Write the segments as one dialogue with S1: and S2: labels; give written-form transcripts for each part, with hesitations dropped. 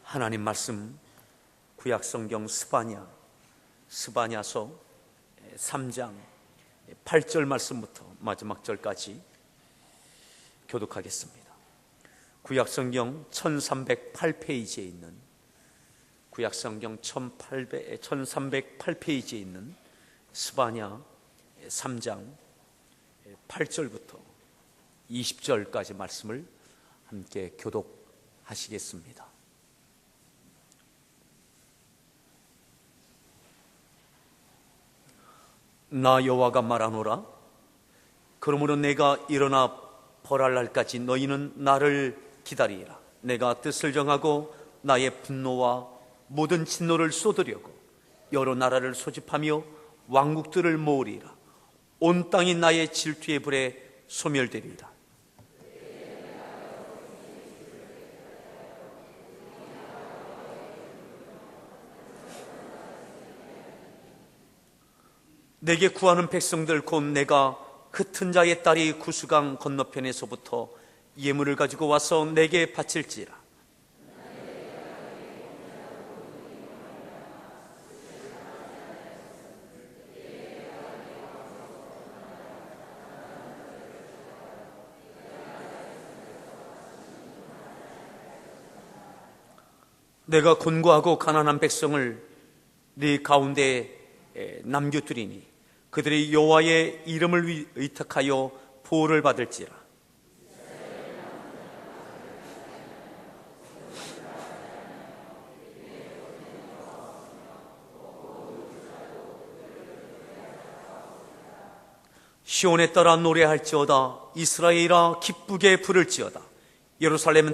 S1: 하나님 말씀 구약성경 스바냐서 3장 8절 말씀부터 마지막 절까지 교독하겠습니다. 구약성경 1308페이지에 있는 구약성경 1308페이지에 있는 스바냐 3장 8절부터 20절까지 말씀을 함께 교독하시겠습니다. 나 여호와가 말하노라. 그러므로 내가 일어나 벌할 날까지 너희는 나를 기다리라. 내가 뜻을 정하고 나의 분노와 모든 진노를 쏟으려고 여러 나라를 소집하며 왕국들을 모으리라. 온 땅이 나의 질투의 불에 소멸되리라. 내게 구하는 백성들 곧 내가 흩은 자의 딸이 구수강 건너편에서부터 예물을 가지고 와서 내게 바칠지라. 내가 곤고하고 가난한 백성을 네 가운데 남겨두리니 그들이 여호와의 이름을 의탁하여 보호를 받을지라. 시온에 따라 노래할지어다. 이스라엘아 기쁘게 부를지어다. 예루살렘에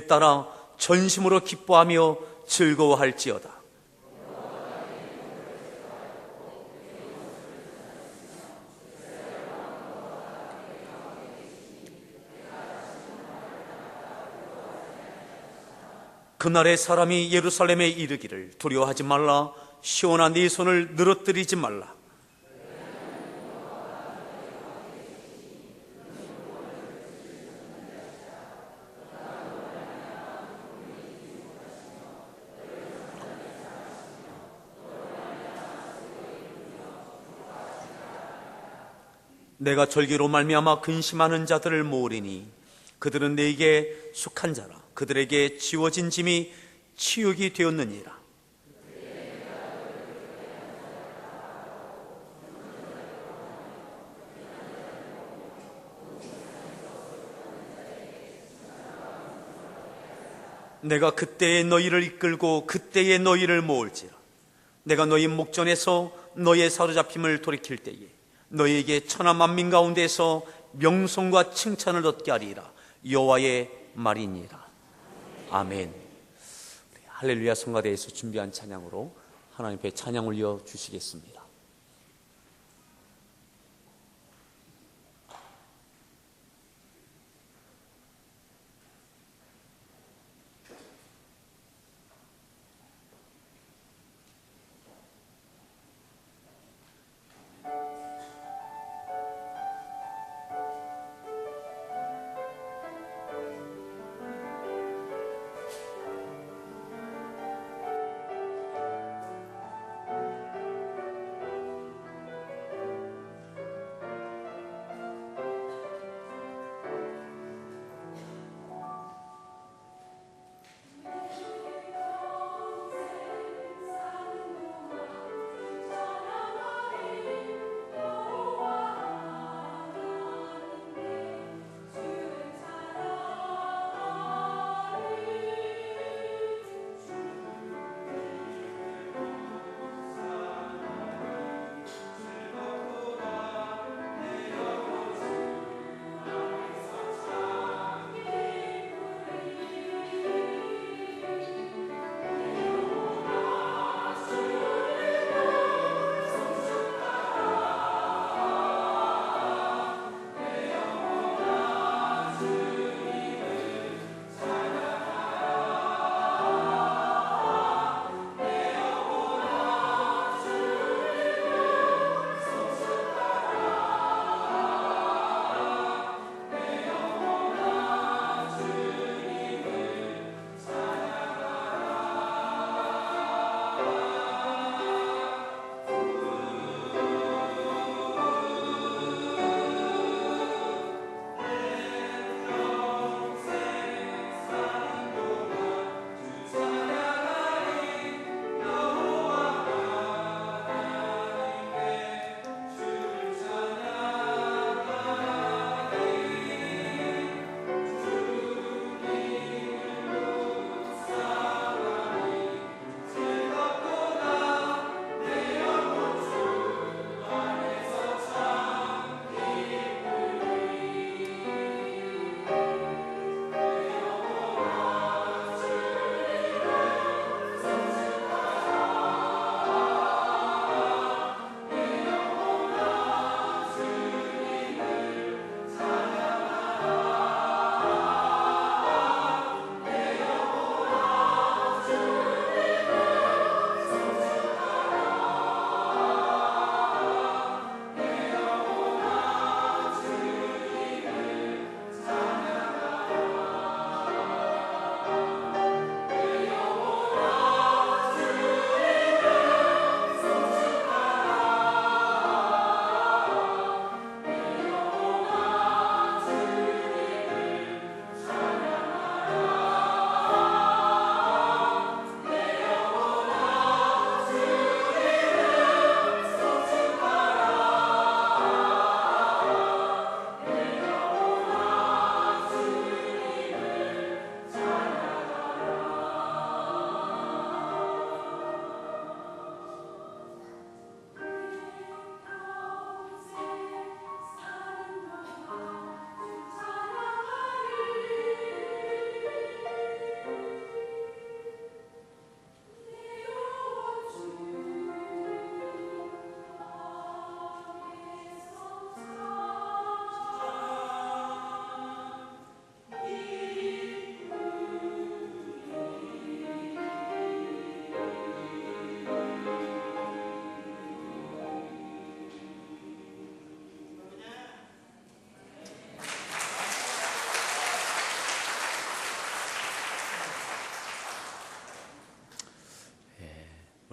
S1: 따라 전심으로 기뻐하며 즐거워할지어다. 그날에 사람이 예루살렘에 이르기를 두려워하지 말라. 시온아 네 손을 늘어뜨리지 말라. 내가 절기로 말미암아 근심하는 자들을 모으리니 그들은 내게 속한 자라. 그들에게 지워진 짐이 치욕이 되었느니라. 내가 그때에 너희를 이끌고 그때에 너희를 모을지라. 내가 너희 목전에서 너희의 사로잡힘을 돌이킬 때에 너희에게 천하 만민 가운데서 명성과 칭찬을 얻게 하리라. 여호와의 말이니라. 아멘. 할렐루야 성가대에서 준비한 찬양으로 하나님 앞에 찬양 올려 주시겠습니다.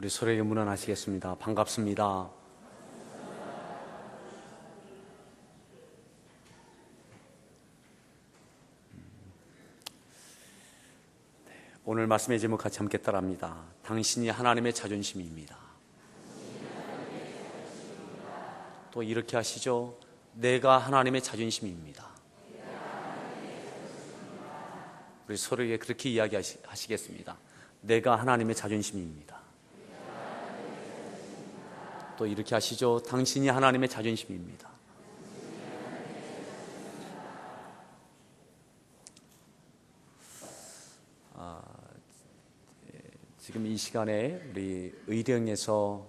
S1: 우리 서로에게 문안하시겠습니다. 반갑습니다. 오늘 말씀의 제목 같이 함께 따라합니다. 당신이 하나님의 자존심입니다. 또 이렇게 하시죠. 내가 하나님의 자존심입니다. 우리 서로에게 그렇게 이야기하시겠습니다. 내가 하나님의 자존심입니다. 또 이렇게 하시죠. 당신이 하나님의 자존심입니다. 지금 이 시간에 우리 의령에서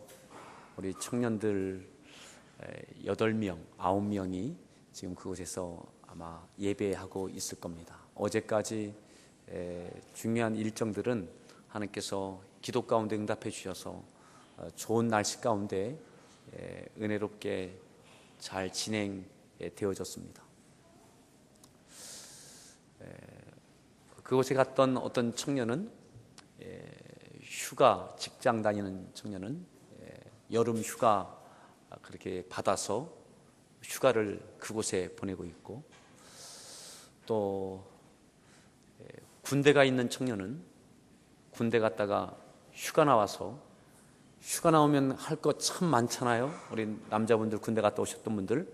S1: 우리 청년들 8명, 9명이 지금 그곳에서 아마 예배하고 있을 겁니다. 어제까지 중요한 일정들은 하나님께서 기도 가운데 응답해 주셔서 좋은 날씨 가운데 은혜롭게 잘 진행되어졌습니다. 그곳에 갔던 어떤 청년은 휴가, 직장 다니는 청년은 여름 휴가 그렇게 받아서 휴가를 그곳에 보내고 있고, 또 군대 가 있는 청년은 군대 갔다가 휴가 나와서, 휴가 나오면 할 거 참 많잖아요. 우리 남자분들 군대 갔다 오셨던 분들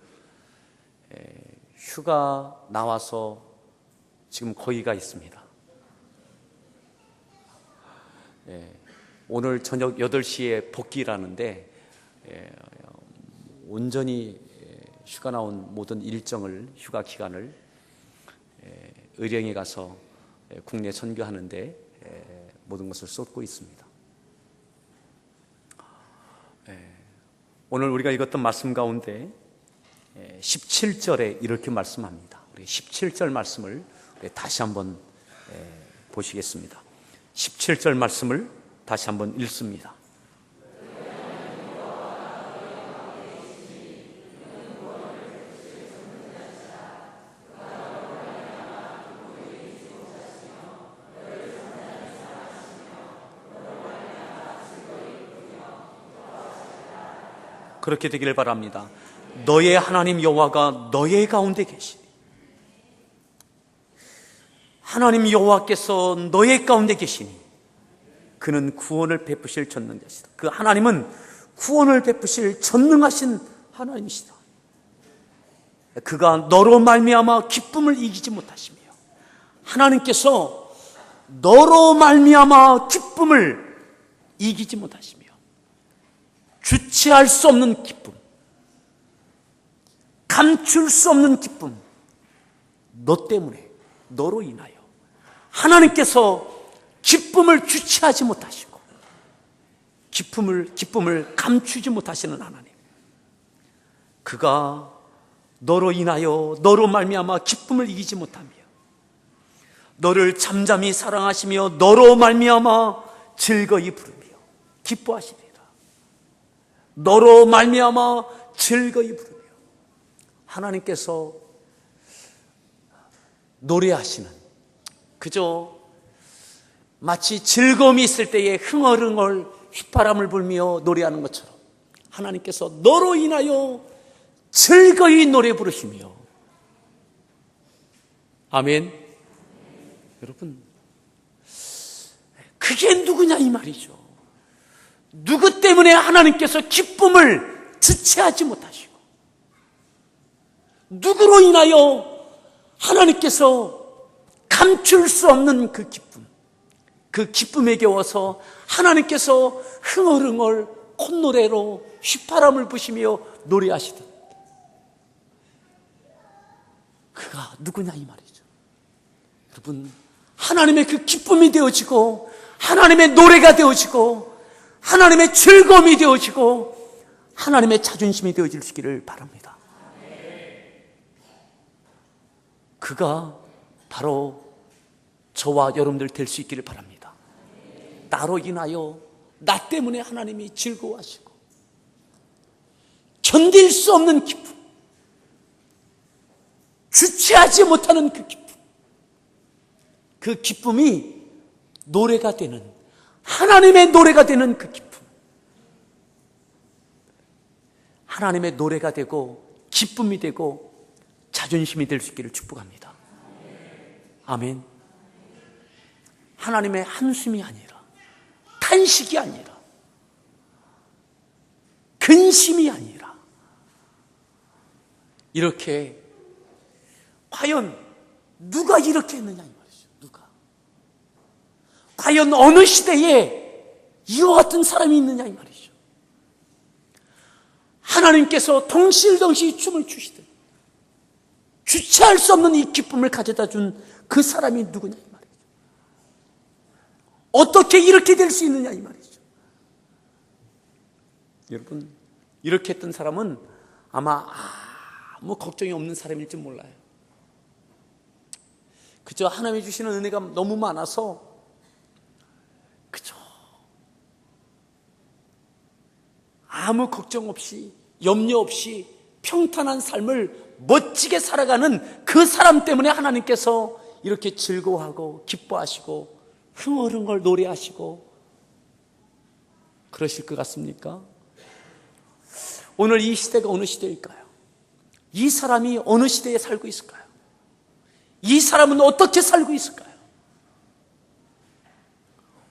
S1: 휴가 나와서 지금 거기가 있습니다. 오늘 저녁 8시에 복귀라는데 온전히 휴가 나온 모든 일정을, 휴가 기간을 의령에 가서 국내 선교하는데 모든 것을 쏟고 있습니다. 오늘 우리가 읽었던 말씀 가운데 17절에 이렇게 말씀합니다. 우리 17절 말씀을 다시 한번 보시겠습니다. 17절 말씀을 다시 한번 읽습니다. 그렇게 되기를 바랍니다. 너의 하나님 여호와가 너의 가운데 계시니, 하나님 여호와께서 너의 가운데 계시니 그는 구원을 베푸실 전능자시다. 그 하나님은 구원을 베푸실 전능하신 하나님이시다. 그가 너로 말미암아 기쁨을 이기지 못하시며, 하나님께서 너로 말미암아 기쁨을 이기지 못하시며 주체할 수 없는 기쁨, 감출 수 없는 기쁨, 너 때문에, 너로 인하여 하나님께서 기쁨을 주체하지 못하시고 기쁨을 감추지 못하시는 하나님, 그가 너로 인하여, 너로 말미암아 기쁨을 이기지 못하며 너를 잠잠히 사랑하시며 너로 말미암아 즐거이 부르며 기뻐하시리라. 너로 말미암아 즐거이 부르며 하나님께서 노래하시는, 그저 마치 즐거움이 있을 때에 흥얼흥얼 휘파람을 불며 노래하는 것처럼 하나님께서 너로 인하여 즐거이 노래 부르시며, 아멘. 여러분, 그게 누구냐 이 말이죠. 누구 때문에 하나님께서 기쁨을 주체하지 못하시고, 누구로 인하여 하나님께서 감출 수 없는 그 기쁨, 그 기쁨에 겨워서 하나님께서 흥얼흥얼 콧노래로 휘파람을 부시며 노래하시던 그가 누구냐 이 말이죠. 여러분, 하나님의 그 기쁨이 되어지고 하나님의 노래가 되어지고 하나님의 즐거움이 되어지고 하나님의 자존심이 되어지기를 바랍니다. 그가 바로 저와 여러분들 될 수 있기를 바랍니다. 나로 인하여, 나 때문에 하나님이 즐거워하시고 견딜 수 없는 기쁨, 주체하지 못하는 그 기쁨, 그 기쁨이 노래가 되는, 하나님의 노래가 되는 그 기쁨, 하나님의 노래가 되고 기쁨이 되고 자존심이 될 수 있기를 축복합니다. 아멘. 하나님의 한숨이 아니라, 탄식이 아니라, 근심이 아니라, 이렇게 과연 누가 이렇게 했느냐 이 말이죠. 누가? 과연 어느 시대에 이와 같은 사람이 있느냐 이 말이죠. 하나님께서 동실동시 춤을 추시듯 주체할 수 없는 이 기쁨을 가져다 준 그 사람이 누구냐 이 말이죠. 어떻게 이렇게 될 수 있느냐 이 말이죠. 여러분, 이렇게 했던 사람은 아마 아무 걱정이 없는 사람일지 몰라요. 그저 하나님이 주시는 은혜가 너무 많아서 그저 아무 걱정 없이, 염려 없이 평탄한 삶을 멋지게 살아가는 그 사람 때문에 하나님께서 이렇게 즐거워하고 기뻐하시고 흥얼흥얼 노래하시고 그러실 것 같습니까? 오늘 이 시대가 어느 시대일까요? 이 사람이 어느 시대에 살고 있을까요? 이 사람은 어떻게 살고 있을까요?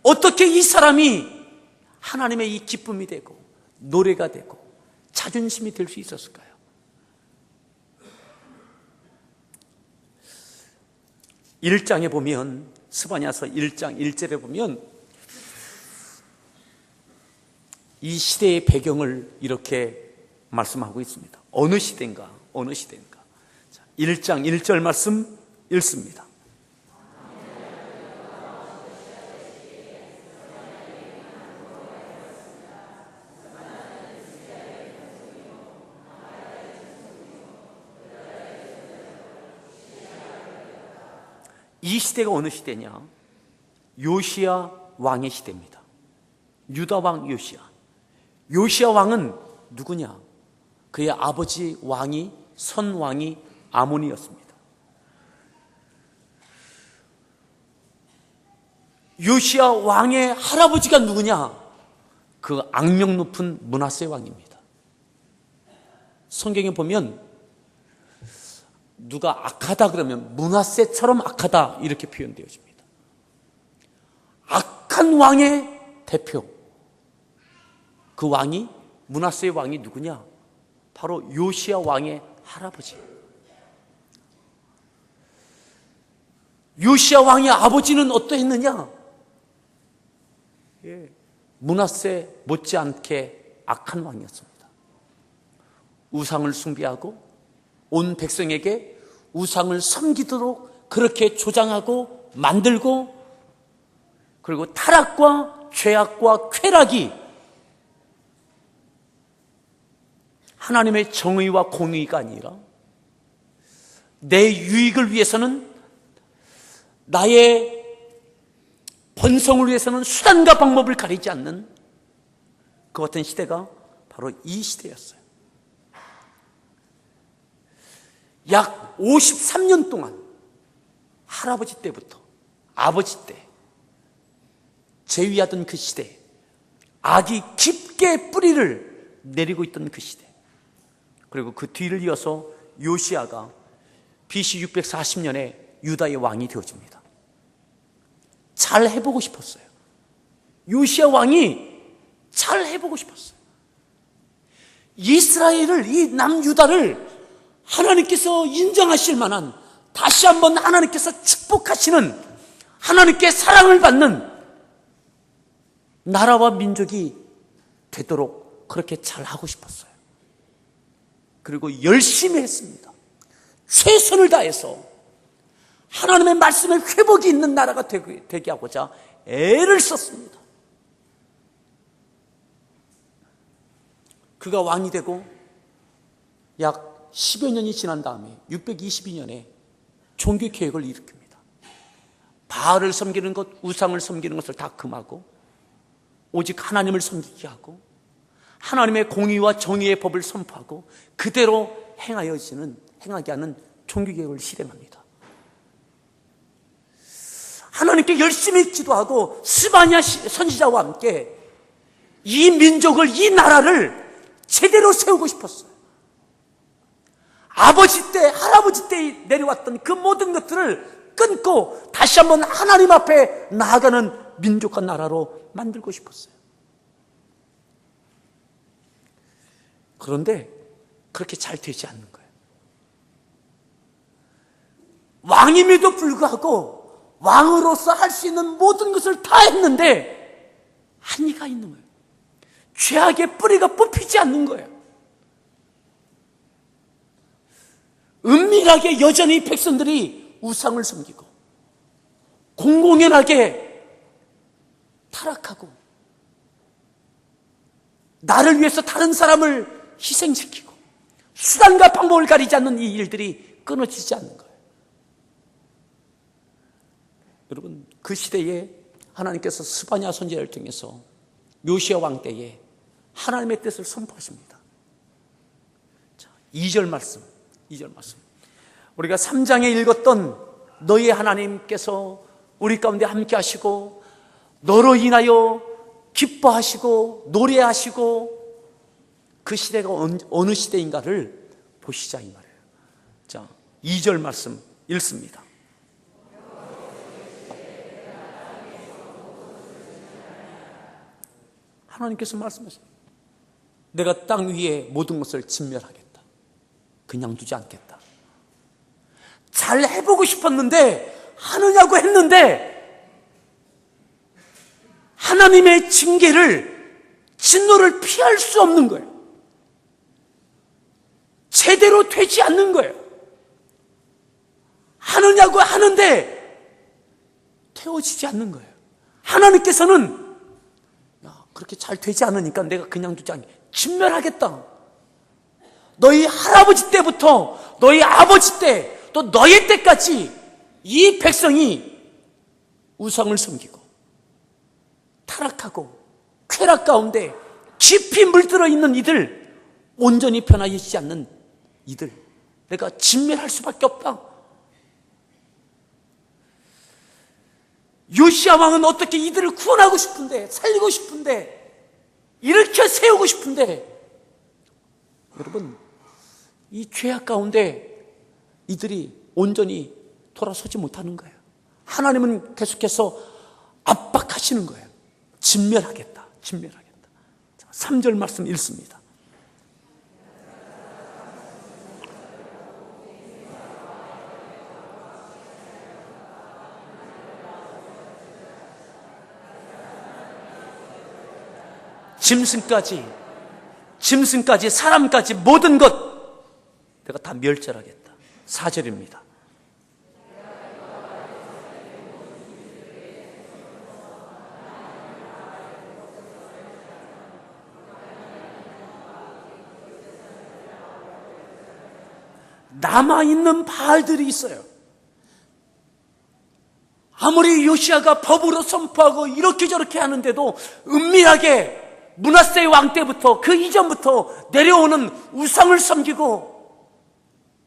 S1: 어떻게 이 사람이 하나님의 이 기쁨이 되고 노래가 되고 자존심이 될 수 있었을까요? (1장에) 보면, 스바냐서 1장 1절에 보면 이 시대의 배경을 이렇게 말씀하고 있습니다. 어느 시대인가? 어느 시대인가? 1장 1절 말씀 읽습니다. 이 시대가 어느 시대냐? 요시야 왕의 시대입니다. 유다 왕 요시야. 요시야 왕은 누구냐? 그의 아버지 왕이, 선 왕이 아몬이었습니다. 요시야 왕의 할아버지가 누구냐? 그 악명 높은 므낫세 왕입니다. 성경에 보면 누가 악하다 그러면 므낫세처럼 악하다 이렇게 표현되어집니다. 악한 왕의 대표, 그 왕이, 므낫세 왕이 누구냐? 바로 요시야 왕의 할아버지예요. 요시야 왕의 아버지는 어떠했느냐? 므낫세 못지않게 악한 왕이었습니다. 우상을 숭배하고 온 백성에게 우상을 섬기도록 그렇게 조장하고 만들고, 그리고 타락과 죄악과 쾌락이 하나님의 정의와 공의가 아니라 내 유익을 위해서는, 나의 번성을 위해서는 수단과 방법을 가리지 않는 그 같은 시대가 바로 이 시대였어요. 약 53년 동안 할아버지 때부터 아버지 때 재위하던 그 시대, 악이 깊게 뿌리를 내리고 있던 그 시대, 그리고 그 뒤를 이어서 요시야가 BC 640년에 유다의 왕이 되어집니다. 잘 해보고 싶었어요. 요시야 왕이 잘 해보고 싶었어요. 이스라엘을, 이 남유다를 하나님께서 인정하실 만한, 다시 한번 하나님께서 축복하시는, 하나님께 사랑을 받는 나라와 민족이 되도록 그렇게 잘 하고 싶었어요. 그리고 열심히 했습니다. 최선을 다해서 하나님의 말씀에 회복이 있는 나라가 되게 하고자 애를 썼습니다. 그가 왕이 되고 약 10여 년이 지난 다음에 622년에 종교개혁을 일으킵니다. 바알을 섬기는 것, 우상을 섬기는 것을 다 금하고 오직 하나님을 섬기게 하고 하나님의 공의와 정의의 법을 선포하고 그대로 행하게 하는 종교개혁을 실행합니다. 하나님께 열심히 기도하고 스바냐 선지자와 함께 이 민족을, 이 나라를
S2: 제대로 세우고 싶었어요. 아버지 때, 할아버지 때 내려왔던 그 모든 것들을 끊고 다시 한번 하나님 앞에 나아가는 민족과 나라로 만들고 싶었어요. 그런데 그렇게 잘 되지 않는 거예요. 왕임에도 불구하고 왕으로서 할 수 있는 모든 것을 다 했는데 한이가 있는 거예요. 죄악의 뿌리가 뽑히지 않는 거예요. 은밀하게 여전히 백성들이 우상을 섬기고 공공연하게 타락하고 나를 위해서 다른 사람을 희생시키고 수단과 방법을 가리지 않는 이 일들이 끊어지지 않는 거예요. 여러분, 그 시대에 하나님께서 스바냐 선지자를 통해서 요시야 왕 때에 하나님의 뜻을 선포하십니다. 자, 2절 말씀. 우리가 3장에 읽었던 너희 하나님께서 우리 가운데 함께 하시고 너로 인하여 기뻐하시고 노래하시고 그 시대가 어느 시대인가를 보시자 이 말이에요. 자, 2절 말씀 읽습니다. 하나님께서 말씀하세요. 내가 땅 위에 모든 것을 진멸하겠다. 그냥 두지 않겠다. 잘 해보고 싶었는데 하느냐고 했는데 하나님의 징계를, 진노를 피할 수 없는 거예요. 제대로 되지 않는 거예요. 하느냐고 하는데 태워지지 않는 거예요. 하나님께서는 야, 그렇게 잘 되지 않으니까 내가 그냥 두지 않게 진멸하겠다. 너희 할아버지 때부터 너희 아버지 때 또 너희 때까지 이 백성이 우상을 섬기고 타락하고 쾌락 가운데 깊이 물들어 있는 이들, 온전히 변화되지 않는 이들, 내가 진멸할 수밖에 없다. 요시야 왕은 어떻게 이들을 구원하고 싶은데, 살리고 싶은데, 일으켜 세우고 싶은데, 여러분, 이 죄악 가운데 이들이 온전히 돌아서지 못하는 거예요. 하나님은 계속해서 압박하시는 거예요. 진멸하겠다. 3절 말씀 읽습니다. 짐승까지 사람까지 모든 것 내가 다 멸절하겠다. 4절입니다. 남아있는 바알들이 있어요. 아무리 요시야가 법으로 선포하고 이렇게 저렇게 하는데도 은밀하게 므낫세 왕 때부터 그 이전부터 내려오는 우상을 섬기고,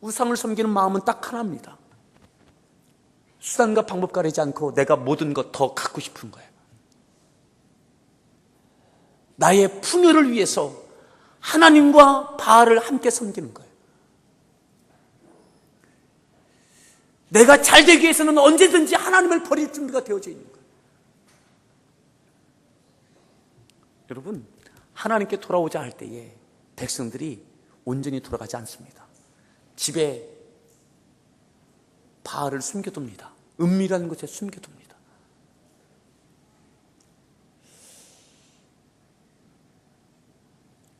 S2: 우상을 섬기는 마음은 딱 하나입니다. 수단과 방법 가리지 않고 내가 모든 것 더 갖고 싶은 거예요. 나의 풍요를 위해서 하나님과 바알을 함께 섬기는 거예요. 내가 잘 되기 위해서는 언제든지 하나님을 버릴 준비가 되어져 있는 거예요. 여러분, 하나님께 돌아오자 할 때에 백성들이 온전히 돌아가지 않습니다. 집에 바알을 숨겨둡니다. 은밀한 곳에 숨겨둡니다.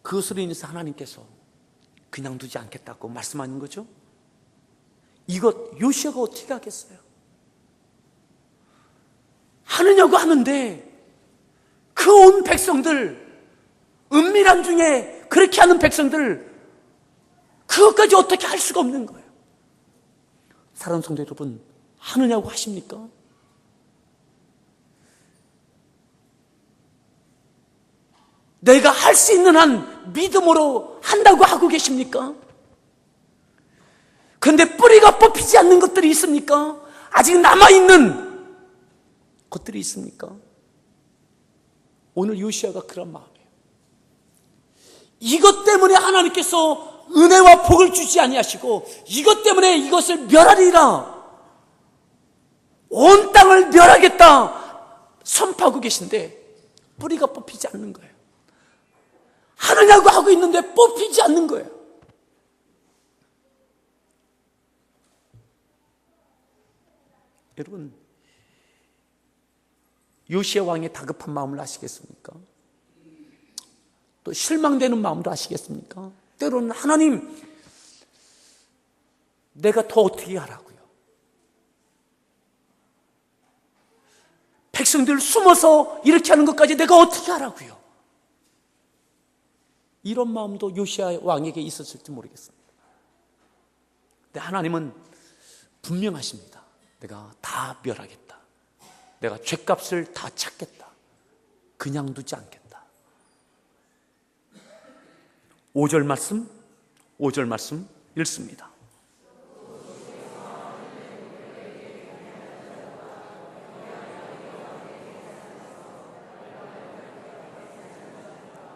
S2: 그것으로 인해서 하나님께서 그냥 두지 않겠다고 말씀하는 거죠. 이것 요시야가 어떻게 하겠어요? 하느냐고 하는데 그 온 백성들, 은밀한 중에 그렇게 하는 백성들, 그것까지 어떻게 할 수가 없는 거예요. 사랑하는 성도 여러분, 하느냐고 하십니까? 내가 할 수 있는 한 믿음으로 한다고 하고 계십니까? 그런데 뿌리가 뽑히지 않는 것들이 있습니까? 아직 남아있는 것들이 있습니까? 오늘 요시야가 그런 마음이에요. 이것 때문에 하나님께서 은혜와 복을 주지 아니하시고 이것 때문에 이것을 멸하리라, 온 땅을 멸하겠다 선포하고 계신데 뿌리가 뽑히지 않는 거예요. 하느냐고 하고 있는데 뽑히지 않는 거예요. 여러분, 요시야 왕의 다급한 마음을 아시겠습니까? 또 실망되는 마음도 아시겠습니까? 때로는 하나님, 내가 더 어떻게 하라고요? 백성들 숨어서 이렇게 하는 것까지 내가 어떻게 하라고요? 이런 마음도 요시야 왕에게 있었을지 모르겠습니다. 근데 하나님은 분명하십니다. 내가 다 멸하겠다. 내가 죗값을 다 찾겠다. 그냥 두지 않겠다. 5절 말씀 읽습니다.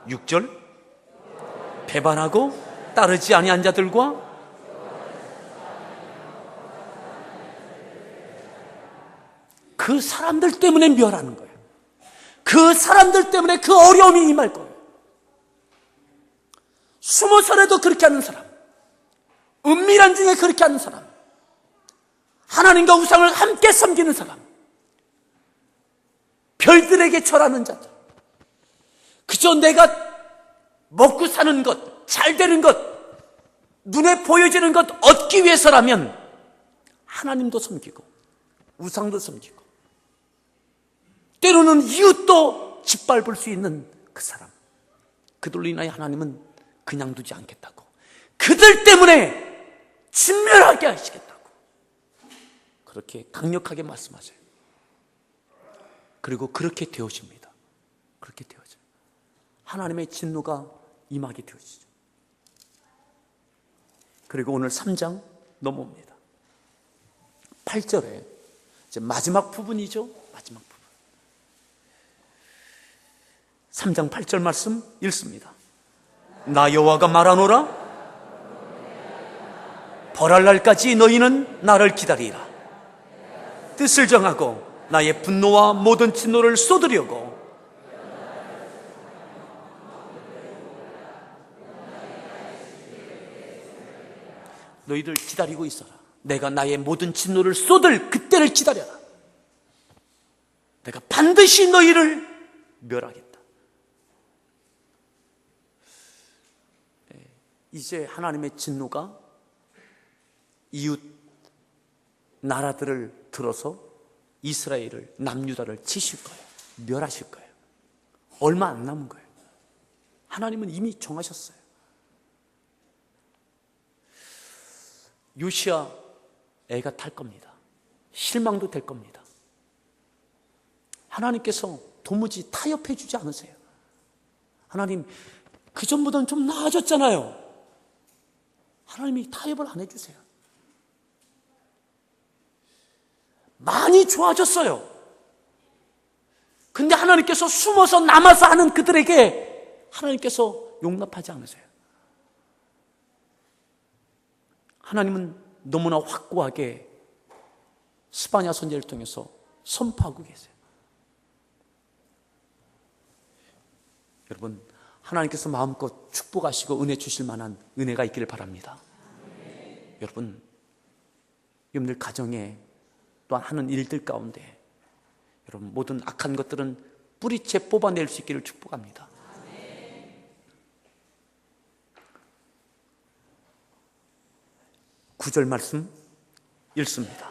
S2: 육 절, 배반하고 따르지 아니한 자들과 그 사람들 때문에 멸하는 거예요. 그 사람들 때문에 그 어려움이 임할 거예요. 숨어서라도 그렇게 하는 사람, 은밀한 중에 그렇게 하는 사람, 하나님과 우상을 함께 섬기는 사람, 별들에게 절하는 자들, 그저 내가 먹고 사는 것, 잘 되는 것, 눈에 보여지는 것 얻기 위해서라면 하나님도 섬기고 우상도 섬기고 때로는 이웃도 짓밟을 수 있는 그 사람, 그들로 인하여 하나님은 그냥 두지 않겠다고, 그들 때문에 진멸하게 하시겠다고 그렇게 강력하게 말씀하세요. 그리고 그렇게 되어집니다. 그렇게 되어져요. 하나님의 진노가 임하게 되어지죠. 그리고 오늘 3장 넘어옵니다. 8절에 이제 마지막 부분이죠. 마지막 부분. 3장 8절 말씀 읽습니다. 나 여호와가 말하노라. 벌할 날까지 너희는 나를 기다리라. 뜻을 정하고 나의 분노와 모든 진노를 쏟으려고 너희들 기다리고 있어라. 내가 나의 모든 진노를 쏟을 그때를 기다려라. 내가 반드시 너희를 멸하겠다. 이제 하나님의 진노가 이웃 나라들을 들어서 이스라엘을, 남유다를 치실 거예요. 멸하실 거예요. 얼마 안 남은 거예요. 하나님은 이미 정하셨어요. 요시야 애가 탈 겁니다. 실망도 될 겁니다. 하나님께서 도무지 타협해 주지 않으세요. 하나님, 그전보다는 좀 나아졌잖아요. 하나님이 타협을 안 해주세요. 많이 좋아졌어요. 근데 하나님께서 숨어서 남아서 하는 그들에게 하나님께서 용납하지 않으세요. 하나님은 너무나 확고하게 스바냐 선지자를 통해서 선포하고 계세요. 여러분, 하나님께서 마음껏 축복하시고 은혜 주실 만한 은혜가 있기를 바랍니다. 여러분, 여러분들 가정에 또한 하는 일들 가운데 여러분 모든 악한 것들은 뿌리채 뽑아낼 수 있기를 축복합니다. 9절 말씀 읽습니다.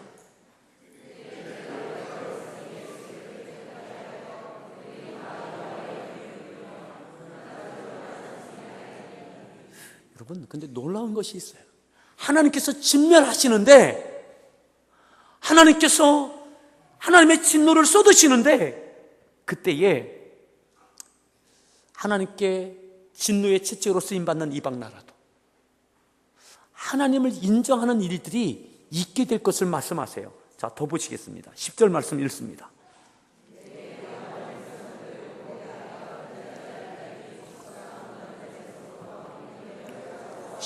S2: 여러분, 근데 놀라운 것이 있어요. 하나님께서 진멸하시는데, 하나님께서 하나님의 진노를 쏟으시는데, 그때에 하나님께 진노의 채찍으로 쓰임받는 이방 나라도 하나님을 인정하는 일들이 있게 될 것을 말씀하세요. 자, 더 보시겠습니다. 10절 말씀 읽습니다.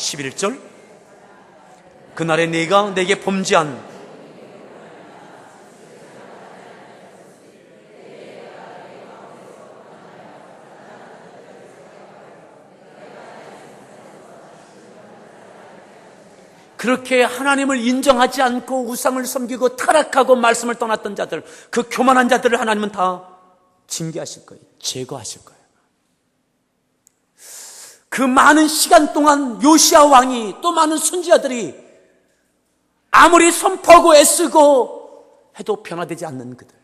S1: 11절. 그날에 네가 내게 범죄한
S2: 그렇게 하나님을 인정하지 않고 우상을 섬기고 타락하고 말씀을 떠났던 자들, 그 교만한 자들을 하나님은 다 징계하실 거예요. 제거하실 거예요. 그 많은 시간 동안 요시야 왕이 또 많은 선지자들이 아무리 선포하고 애쓰고 해도 변화되지 않는 그들,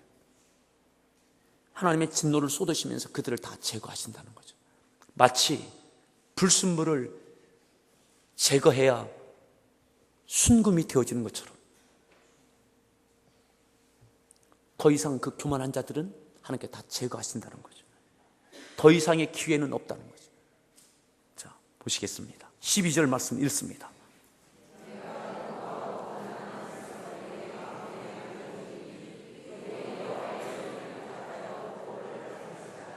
S2: 하나님의 진노를 쏟으시면서 그들을 다 제거하신다는 거죠. 마치 불순물을 제거해야 순금이 되어지는 것처럼 더 이상 그 교만한 자들은 하나님께 다 제거하신다는 거죠. 더 이상의 기회는 없다는 거죠. 자, 보시겠습니다. 12절 말씀 읽습니다.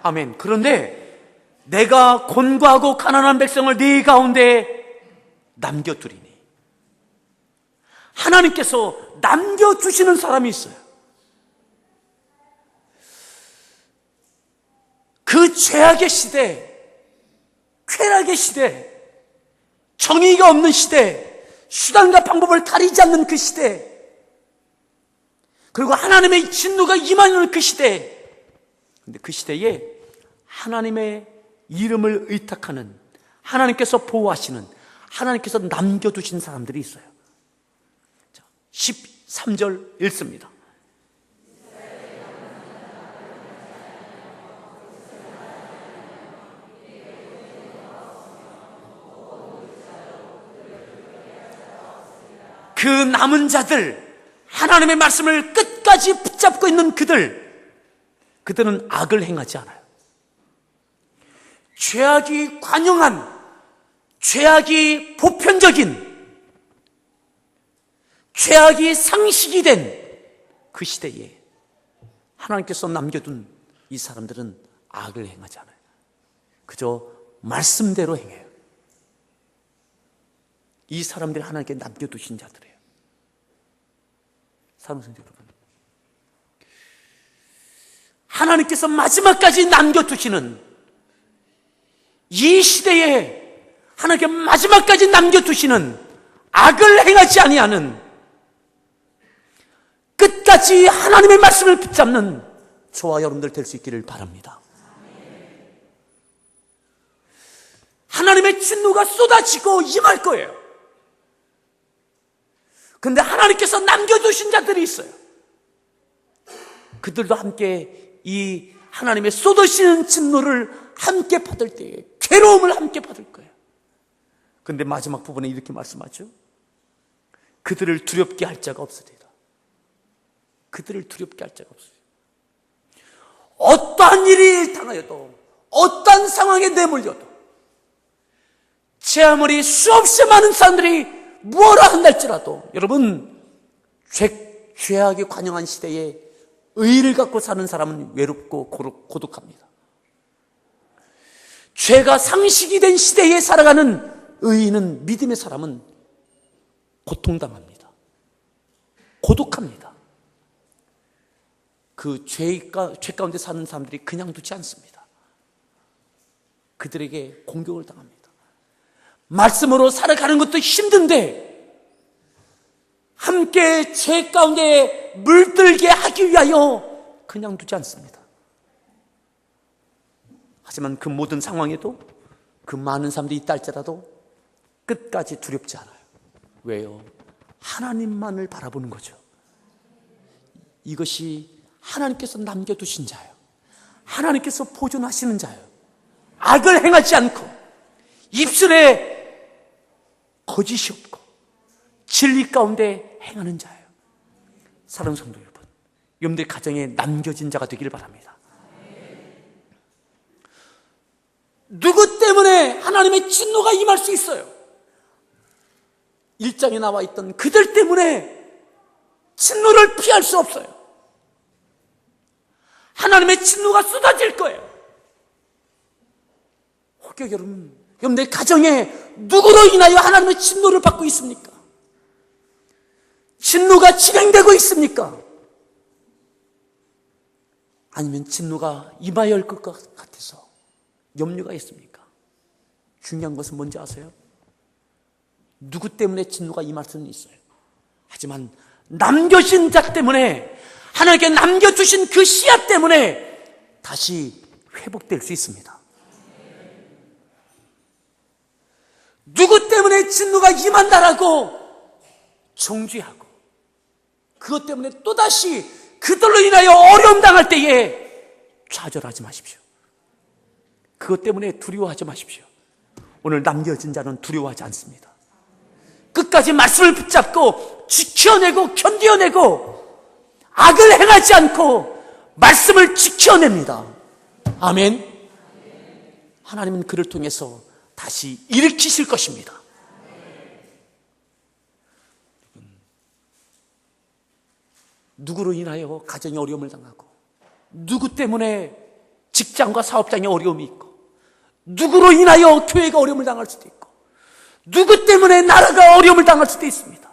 S2: 아멘. 그런데 내가 곤고하고 가난한 백성을 네 가운데 남겨두리니, 하나님께서 남겨주시는 사람이 있어요. 그 죄악의 시대, 쾌락의 시대, 정의가 없는 시대, 수단과 방법을 가리지 않는 그 시대, 그리고 하나님의 진노가 임하는 그 시대, 근데 그 시대에 하나님의 이름을 의탁하는, 하나님께서 보호하시는, 하나님께서 남겨두신 사람들이 있어요. 13절 읽습니다. 그 남은 자들, 하나님의 말씀을 끝까지 붙잡고 있는 그들은 악을 행하지 않아요. 죄악이 관영한, 죄악이 보편적인, 죄악이 상식이 된 그 시대에 하나님께서 남겨둔 이 사람들은 악을 행하지 않아요. 그저 말씀대로 행해요. 이 사람들이 하나님께 남겨두신 자들이에요. 사랑하는 성도 여러분, 하나님께서 마지막까지 남겨두시는 이 시대에 하나님께 마지막까지 남겨두시는 악을 행하지 아니하는, 끝까지 하나님의 말씀을 붙잡는 저와 여러분들 될 수 있기를 바랍니다. 하나님의 진노가 쏟아지고 임할 거예요. 그런데 하나님께서 남겨두신 자들이 있어요. 그들도 함께 이 하나님의 쏟으시는 진노를 함께 받을 때에 괴로움을 함께 받을 거예요. 그런데 마지막 부분에 이렇게 말씀하죠. 그들을 두렵게 할 자가 없으리라. 그들을 두렵게 할 자가 없어요. 어떠한 일이 당하여도, 어떠한 상황에 내몰려도, 제 아무리 수없이 많은 사람들이 뭐라 한달지라도, 여러분, 죄악이 관영한 시대에 의를 갖고 사는 사람은 외롭고 고독합니다. 죄가 상식이 된 시대에 살아가는 의인은, 믿음의 사람은 고통당합니다. 고독합니다. 그 죄 가운데 사는 사람들이 그냥 두지 않습니다. 그들에게 공격을 당합니다. 말씀으로 살아가는 것도 힘든데 함께 죄 가운데 물들게 하기 위하여 그냥 두지 않습니다. 하지만 그 모든 상황에도, 그 많은 사람들이 있다 할지라도 끝까지 두렵지 않아요. 왜요? 하나님만을 바라보는 거죠. 이것이 하나님께서 남겨두신 자예요. 하나님께서 보존하시는 자예요. 악을 행하지 않고 입술에 거짓이 없고 진리 가운데 행하는 자예요. 사랑하는 성도 여러분, 여러분들 가정에 남겨진 자가 되기를 바랍니다. 누구 때문에 하나님의 진노가 임할 수 있어요? 1장에 나와 있던 그들 때문에 진노를 피할 수 없어요. 하나님의 진노가 쏟아질 거예요. 혹여 여러분, 그럼 내 가정에 누구로 인하여 하나님의 진노를 받고 있습니까? 진노가 진행되고 있습니까? 아니면 진노가 임하여 올 것 같아서 염려가 있습니까? 중요한 것은 뭔지 아세요? 누구 때문에 진노가 임할 수는 있어요. 하지만 남겨진 자 때문에, 하나님께 남겨주신 그 씨앗 때문에 다시 회복될 수 있습니다. 누구 때문에 진노가 임한다라고 정죄하고 그것 때문에 또다시 그들로 인하여 어려움 당할 때에 좌절하지 마십시오. 그것 때문에 두려워하지 마십시오. 오늘 남겨진 자는 두려워하지 않습니다. 끝까지 말씀을 붙잡고 지켜내고 견뎌내고 악을 행하지 않고 말씀을 지켜냅니다. 아멘. 하나님은 그를 통해서 다시 일으키실 것입니다. 누구로 인하여 가정이 어려움을 당하고, 누구 때문에 직장과 사업장에 어려움이 있고, 누구로 인하여 교회가 어려움을 당할 수도 있고, 누구 때문에 나라가 어려움을 당할 수도 있습니다.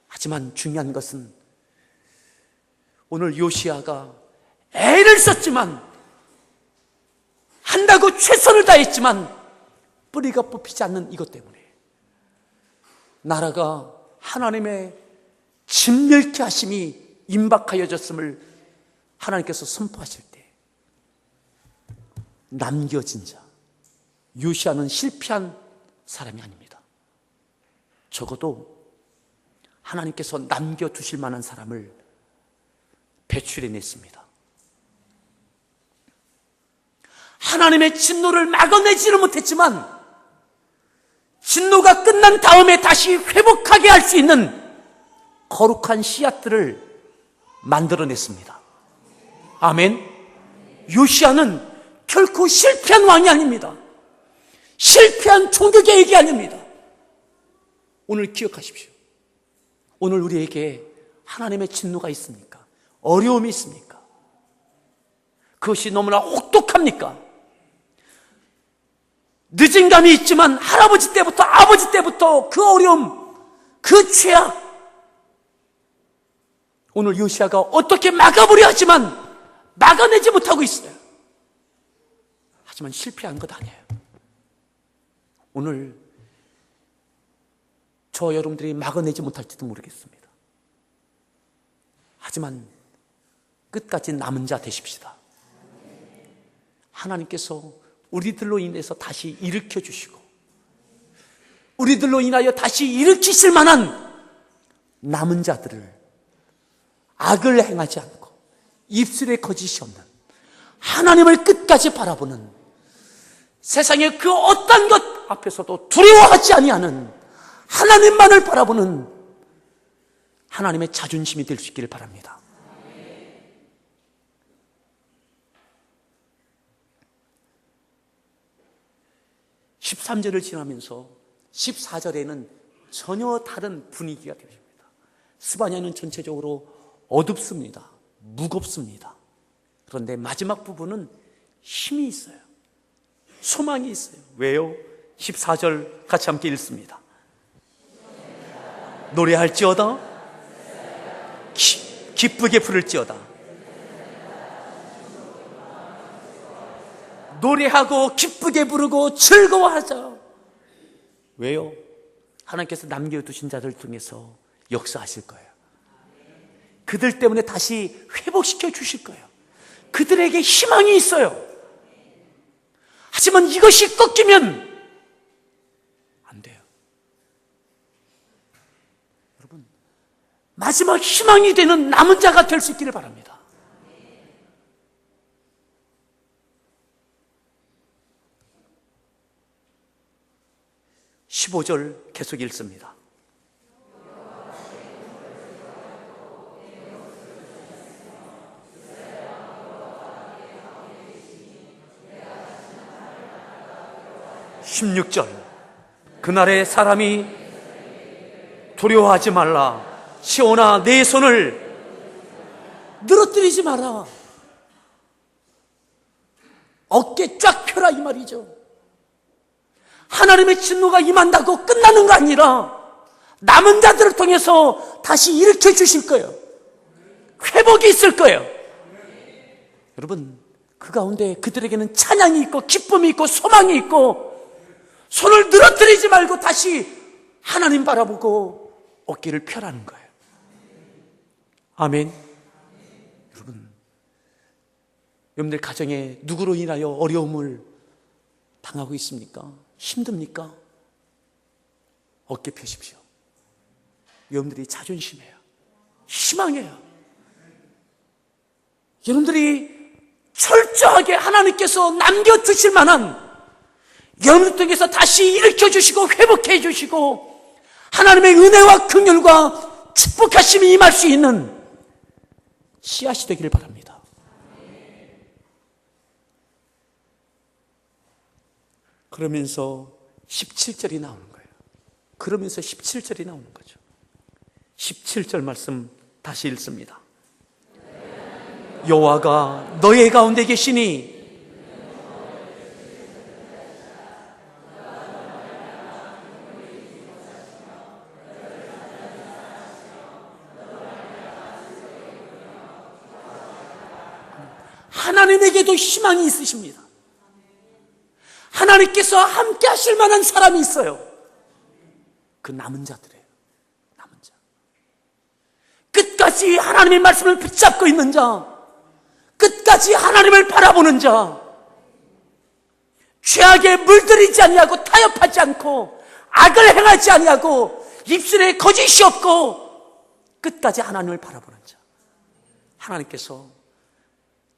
S2: 하지만 중요한 것은 오늘 요시야가 애를 썼지만, 한다고 최선을 다했지만 뿌리가 뽑히지 않는 이것 때문에 나라가 하나님의 진멸케 하심이 임박하여졌음을 하나님께서 선포하실 때 남겨진 자, 요시야는 실패한 사람이 아닙니다. 적어도 하나님께서 남겨두실 만한 사람을 배출해냈습니다. 하나님의 진노를 막아내지는 못했지만 진노가 끝난 다음에 다시 회복하게 할 수 있는 거룩한 씨앗들을 만들어냈습니다. 아멘. 요시야는 결코 실패한 왕이 아닙니다. 실패한 종교 계획이 아닙니다. 오늘 기억하십시오. 오늘 우리에게 하나님의 진노가 있습니까? 어려움이 있습니까? 그것이 너무나 혹독합니까? 늦은 감이 있지만 할아버지 때부터 아버지 때부터 그 어려움, 그 죄악, 오늘 요시야가 어떻게 막아보려 하지만 막아내지 못하고 있어요. 하지만 실패한 것 아니에요. 오늘 저 여러분들이 막아내지 못할지도 모르겠습니다. 하지만 끝까지 남은 자 되십시다. 하나님께서 우리들로 인해서 다시 일으켜 주시고 우리들로 인하여 다시 일으키실 만한 남은 자들을 악을 행하지 않고 입술에 거짓이 없는 하나님을 끝까지 바라보는 세상의 그 어떤 것 앞에서도 두려워하지 아니하는 하나님만을 바라보는 하나님의 자존심이 될 수 있기를 바랍니다. 13절을 지나면서 14절에는 전혀 다른 분위기가 되십니다. 스바냐는 전체적으로 어둡습니다. 무겁습니다. 그런데 마지막 부분은 힘이 있어요. 소망이 있어요. 왜요? 14절 같이 함께 읽습니다. 노래할지어다 기쁘게 부를지어다. 노래하고 기쁘게 부르고 즐거워하자. 왜요? 하나님께서 남겨두신 자들 통해서 역사하실 거예요. 그들 때문에 다시 회복시켜 주실 거예요. 그들에게 희망이 있어요. 하지만 이것이 꺾이면 안 돼요. 여러분, 마지막 희망이 되는 남은 자가 될 수 있기를 바랍니다. (15절) 계속 읽습니다. (16절) 그날의 사람이 두려워하지 말라. 시온아 내 손을 늘어뜨리지 마라. 어깨 쫙 펴라 이 말이죠. 하나님의 진노가 임한다고 끝나는 거 아니라 남은 자들을 통해서 다시 일으켜 주실 거예요. 회복이 있을 거예요. 여러분, 그 가운데 그들에게는 찬양이 있고 기쁨이 있고 소망이 있고, 손을 늘어뜨리지 말고 다시 하나님 바라보고 어깨를 펴라는 거예요. 아멘. 여러분들 가정에 누구로 인하여 어려움을 당하고 있습니까? 힘듭니까? 어깨 펴십시오. 여러분들이 자존심이에요. 희망이에요. 여러분들이 철저하게 하나님께서 남겨주실 만한, 여러분들 통해서 다시 일으켜주시고 회복해 주시고 하나님의 은혜와 긍휼과 축복하심이 임할 수 있는 씨앗이 되기를 바랍니다. 그러면서 17절이 나오는 거예요. 그러면서 17절이 나오는 거죠. 17절 말씀 다시 읽습니다. 여호와가 너희 가운데 계시니 하나님에게도 희망이 있으십니다. 하나님께서 함께 하실 만한 사람이 있어요. 그 남은 자들이에요. 남은 자. 끝까지 하나님의 말씀을 붙잡고 있는 자, 끝까지 하나님을 바라보는 자, 죄악에 물들이지 아니하고 타협하지 않고 악을 행하지 아니하고 입술에 거짓이 없고 끝까지 하나님을 바라보는 자. 하나님께서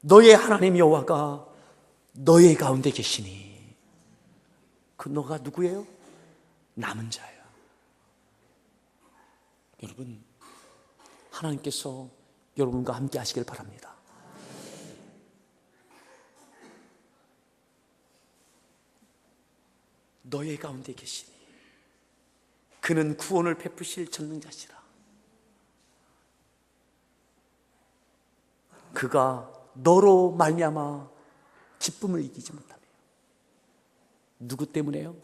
S2: 너의 하나님 여호와가 너의 가운데 계시니, 그 너가 누구예요? 남은 자예요. 여러분, 하나님께서 여러분과 함께 하시길 바랍니다. 너의 가운데 계시니 그는 구원을 베푸실 전능자시라. 그가 너로 말미암아 기쁨을 이기지 못하며. 누구 때문에요?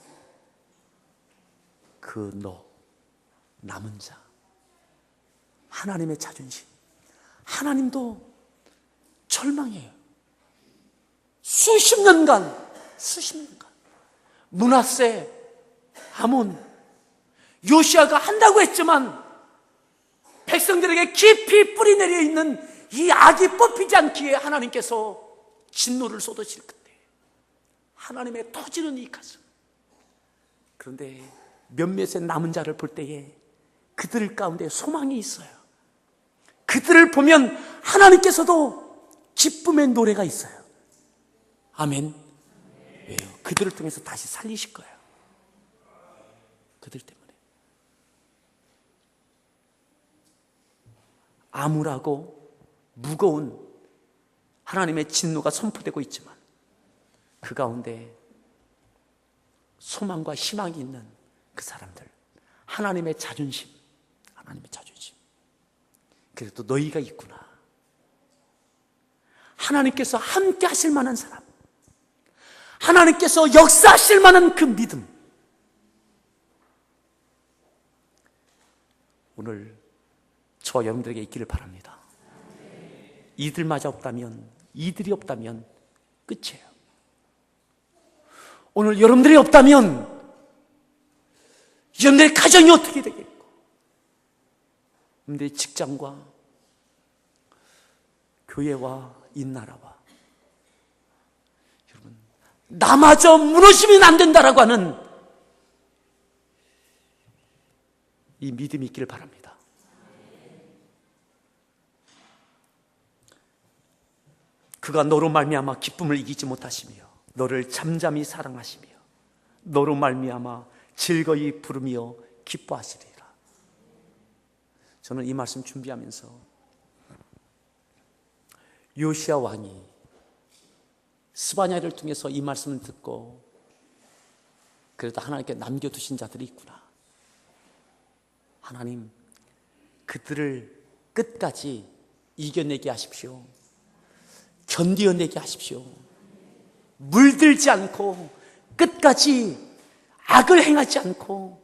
S2: 그 너, 남은 자, 하나님의 자존심. 하나님도 절망해요. 수십 년간 므낫세, 아몬, 요시아가 한다고 했지만 백성들에게 깊이 뿌리 내려 있는 이 악이 뽑히지 않기에 하나님께서 진노를 쏟으실 그때 하나님의 터지는 이 가슴. 그런데 몇몇의 남은 자를 볼 때에 그들 가운데 소망이 있어요. 그들을 보면 하나님께서도 기쁨의 노래가 있어요. 아멘. 왜요? 그들을 통해서 다시 살리실 거예요. 그들 때문에. 암울하고 무거운 하나님의 진노가 선포되고 있지만 그 가운데 소망과 희망이 있는 그 사람들, 하나님의 자존심. 그래도 너희가 있구나. 하나님께서 함께 하실 만한 사람, 하나님께서 역사하실 만한 그 믿음. 오늘 저와 여러분들에게 있기를 바랍니다. 이들마저 없다면, 이들이 없다면 끝이에요. 오늘 여러분들이 없다면 여러분들의 가정이 어떻게 되겠고, 여러분들의 직장과 교회와 이 나라와, 여러분, 나마저 무너지면 안 된다라고 하는 이 믿음이 있기를 바랍니다. 그가 너로 말미암아 기쁨을 이기지 못하시며 너를 잠잠히 사랑하시며 너로 말미암아 즐거이 부르며 기뻐하시리라. 저는 이 말씀 준비하면서 요시야 왕이 스바냐를 통해서 이 말씀을 듣고 그래도 하나님께 남겨두신 자들이 있구나. 하나님, 그들을 끝까지 이겨내게 하십시오. 견디어내게 하십시오. 물들지 않고 끝까지 악을 행하지 않고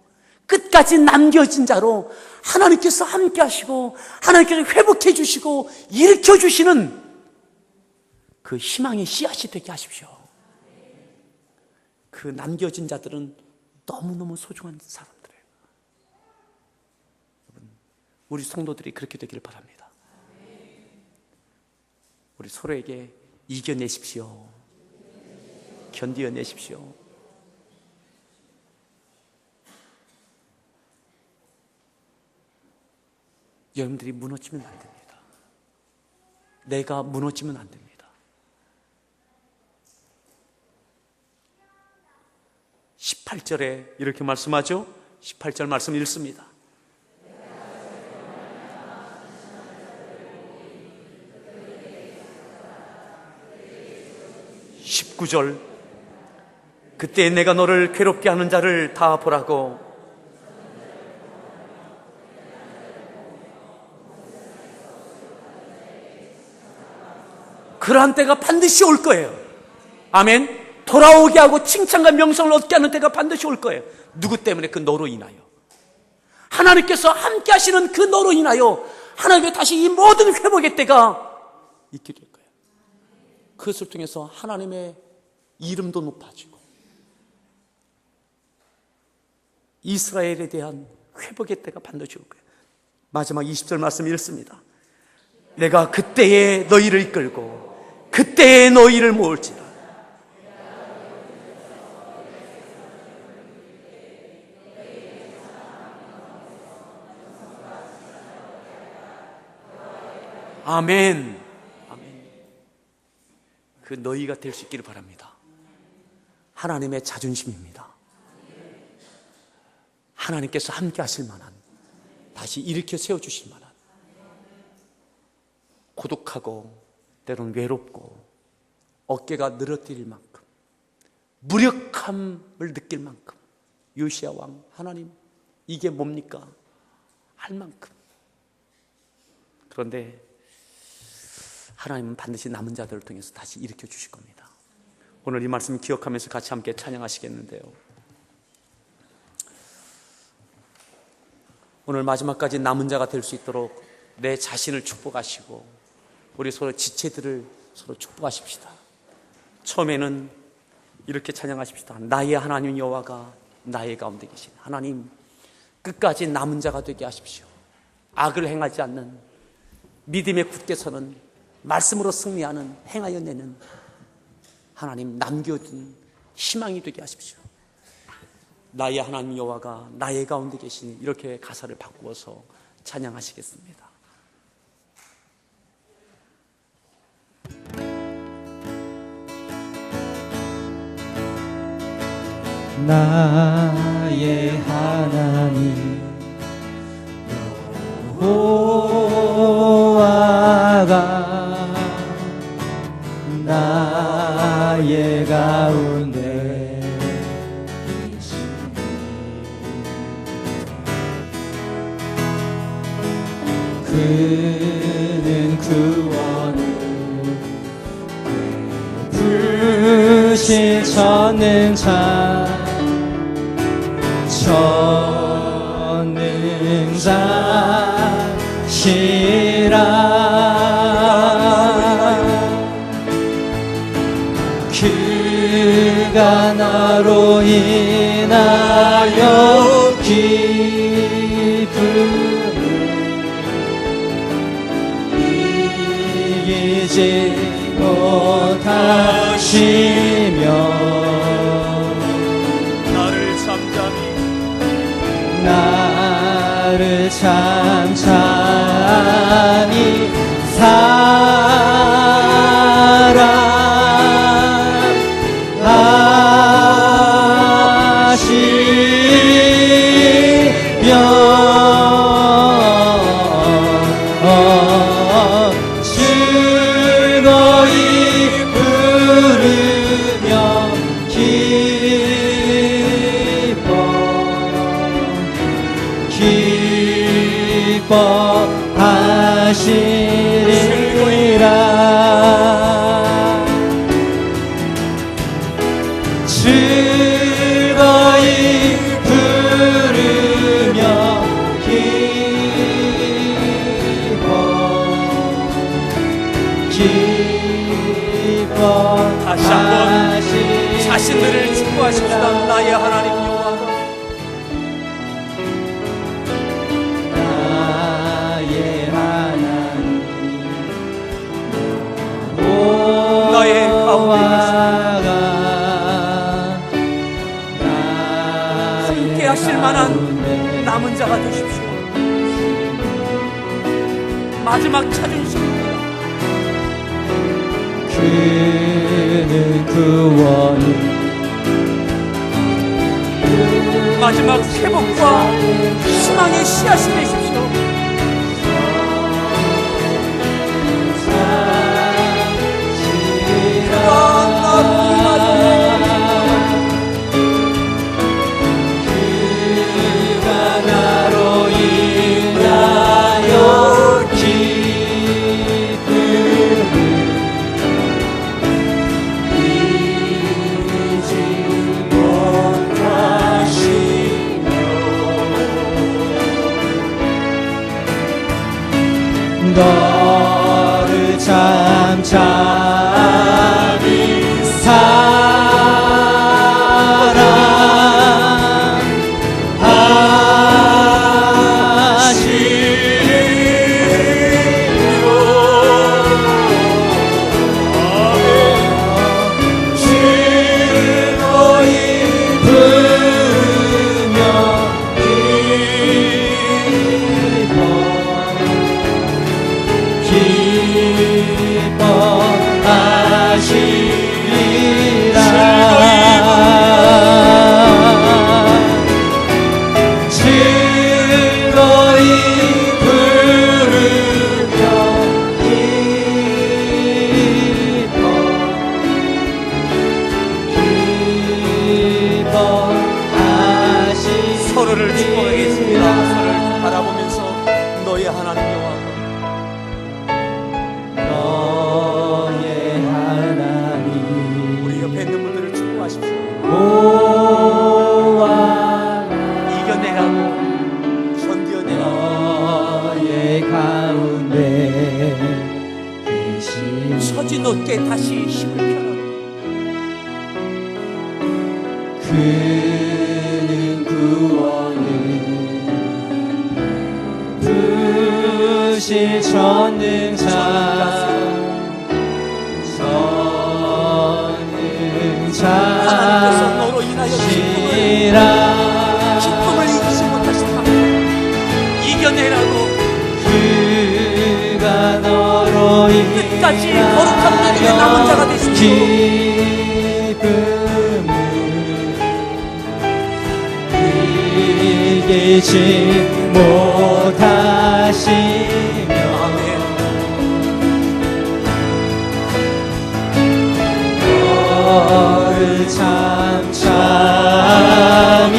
S2: 끝까지 남겨진 자로 하나님께서 함께 하시고 하나님께서 회복해 주시고 일으켜 주시는 그 희망의 씨앗이 되게 하십시오. 그 남겨진 자들은 너무너무 소중한 사람들이에요. 우리 성도들이 그렇게 되기를 바랍니다. 우리 서로에게 이겨내십시오. 견디어내십시오. 여러분들이 무너지면 안 됩니다. 내가 무너지면 안 됩니다. 18절에 이렇게 말씀하죠. 18절 말씀 읽습니다. 19절, 그때 내가 너를 괴롭게 하는 자를 다 보라고. 그러한 때가 반드시 올 거예요. 아멘. 돌아오게 하고 칭찬과 명성을 얻게 하는 때가 반드시 올 거예요. 누구 때문에? 그 너로 인하여. 하나님께서 함께 하시는 그 너로 인하여 하나님의 다시 이 모든 회복의 때가 있게 될 거예요. 그것을 통해서 하나님의 이름도 높아지고 이스라엘에 대한 회복의 때가 반드시 올 거예요. 마지막 20절 말씀 읽습니다. 내가 그때에 너희를 이끌고 그때에 너희를 모을지라. 아멘. 아멘. 그 너희가 될 수 있기를 바랍니다. 하나님의 자존심입니다. 하나님께서 함께 하실 만한, 다시 일으켜 세워주실 만한, 고독하고 때로는 외롭고 어깨가 늘어뜨릴 만큼 무력함을 느낄 만큼 요시야 왕, 하나님 이게 뭡니까? 할 만큼. 그런데 하나님은 반드시 남은 자들을 통해서 다시 일으켜 주실 겁니다. 오늘 이 말씀 기억하면서 같이 함께 찬양하시겠는데요. 오늘 마지막까지 남은 자가 될 수 있도록 내 자신을 축복하시고 우리 서로 지체들을 서로 축복하십시다. 처음에는 이렇게 찬양하십시다. 나의 하나님 여호와가 나의 가운데 계신 하나님, 끝까지 남은 자가 되게 하십시오. 악을 행하지 않는, 믿음에 굳게 서는, 말씀으로 승리하는, 행하여 내는 하나님, 남겨둔 희망이 되게 하십시오. 나의 하나님 여호와가 나의 가운데 계시니, 이렇게 가사를 바꾸어서 찬양하시겠습니다.
S3: 나의 하나님 여호와가 나의 가운데 계시니 그는 구원을 베푸실 전능자 전능자시라. 그가 나로 인하여 기쁨을 이기지 못하시며 나를 잠잠히 사랑하시며 즐거이 부르며 기뻐하시며
S1: 다시 한번 자신들을 축복하십시다. 나의 하나님 여호와,
S3: 나의 하나님
S1: 나의 가운데 함께 하실 만한 남은 자가 되십시오. 마지막 자존심입니다.
S3: 그는 구원을
S1: 마지막 회복과 희망의 씨앗이 되십시오.
S3: 그가 나로 인하여 기쁨을 잊지 못하시며 너를 참 참이
S1: 서로를 축복하겠습니다. 서로를 바라보면서 너의 하나님 여호와,
S3: 너의 하나님
S1: 우리 옆에 있는 분들을 축복하십시오.
S3: 보아
S1: 이겨내라고, 견뎌내라고,
S3: 너의 가운데 계신
S1: 처지 높게 다시 힘을 펴라.
S3: 그는 구원을 부실 전능자
S1: 하나님께서 너로 인하여 기쁨을 이기지 못하시다. 이겨내라고,
S3: 그가 너로
S1: 끝까지 거룩한 믿음의 남은 자가 되십시오.
S3: 기쁨을 이기지 못하시며 너를 참 참이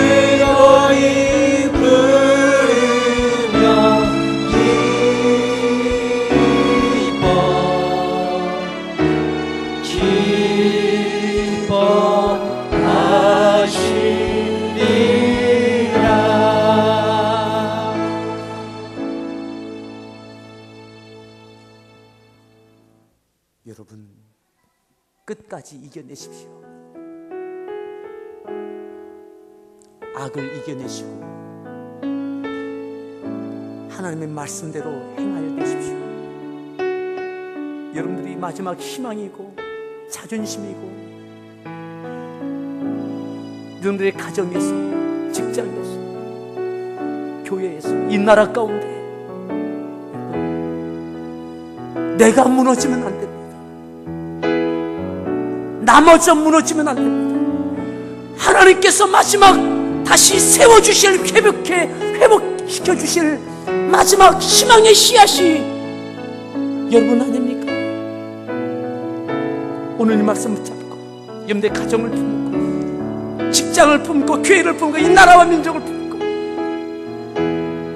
S3: 즐거이 부르며
S1: 여러분, 끝까지 이겨내십시오. 악을 이겨내시고 하나님의 말씀대로 행하여 되십시오. 여러분들이 마지막 희망이고 자존심이고
S2: 너희들의 가정에서, 직장에서, 교회에서, 이 나라 가운데 내가 무너지면 안 됩니다. 나마저 무너지면 안 됩니다. 하나님께서 마지막 다시 세워주실, 회복시켜 주실 마지막 희망의 씨앗이 여러분 아닙니까? 오늘 이 말씀 붙잡고 여러분의 가정을 품고, 직장을 품고, 교회를 품고, 이 나라와 민족을 품고,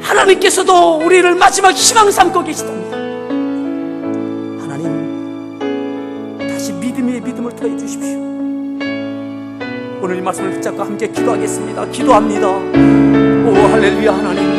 S2: 하나님께서도 우리를 마지막 희망 삼고 계시답니다. 하나님, 다시 믿음 위에 믿음을 더해 주십시오. 오늘 이 말씀을 붙잡고 함께 기도하겠습니다. 기도합니다. 오 할렐루야. 하나님,